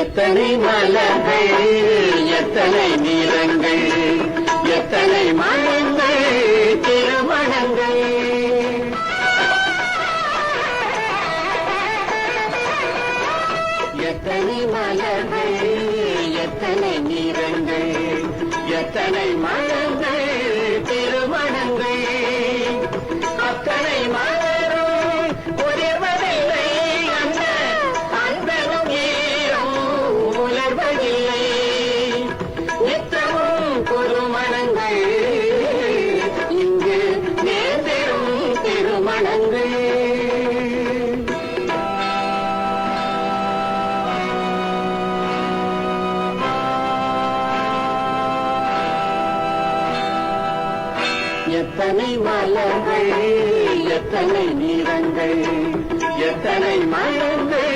எத்தனை மலர்கள் எத்தனை நிறங்கள் எத்தனை மனங்கள் திருமணங்கள் எத்தனை மலர்கள் எத்தனை நிறங்கள் எத்தனை மனங்கள் திருமணங்கள் அத்தனை மலரும் ஒளிர்வதில்லை அந்த அன்பனும் ஏறும் உலர்வதில்லை நித்தமும் புதுமணங்கள் இங்கு நேர்ந்தெரும் திருமணங்கள் எத்தனை மலர்கள் எத்தனை நிறங்கள் எத்தனை மலர்கள்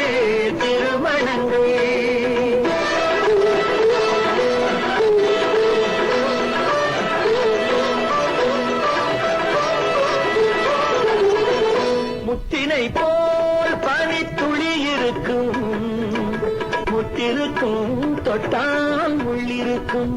திருமணங்கள் முத்தினை போல் பனித்துளி இருக்கும் முத்திருக்கும் தொட்டால் உள்ளிருக்கும்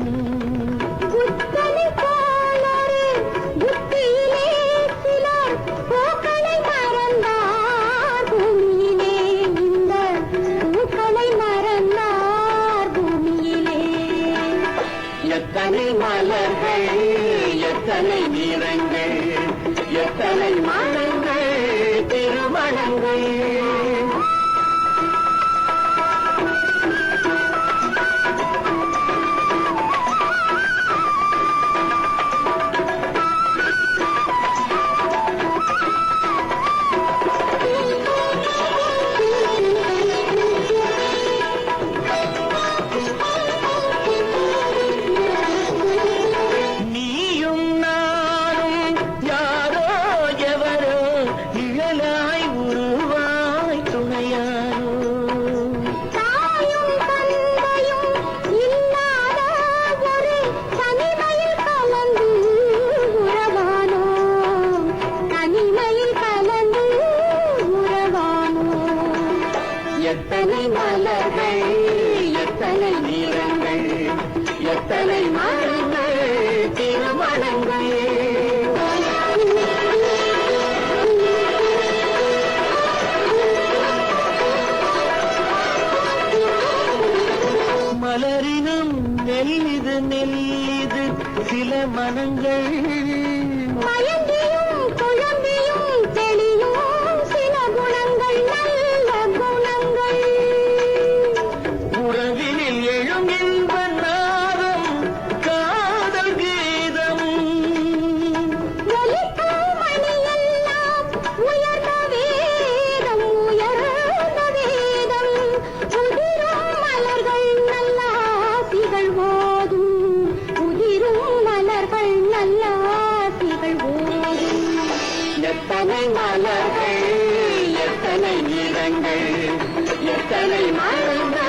எத்தனை மலர்கள் எத்தனை நிறங்கள் எத்தனை மனங்கள் திருமணங்கள் எத்தனை மலர்கள் எத்தனை நிறங்கள் எத்தனை மனங்கள் திருமணங்கள் மலரினும் நெல்லிது நெல்லிது சில மனங்கள் எத்தனை மலர்கள் எத்தனை நிறங்கள் எத்தனை மனங்கள்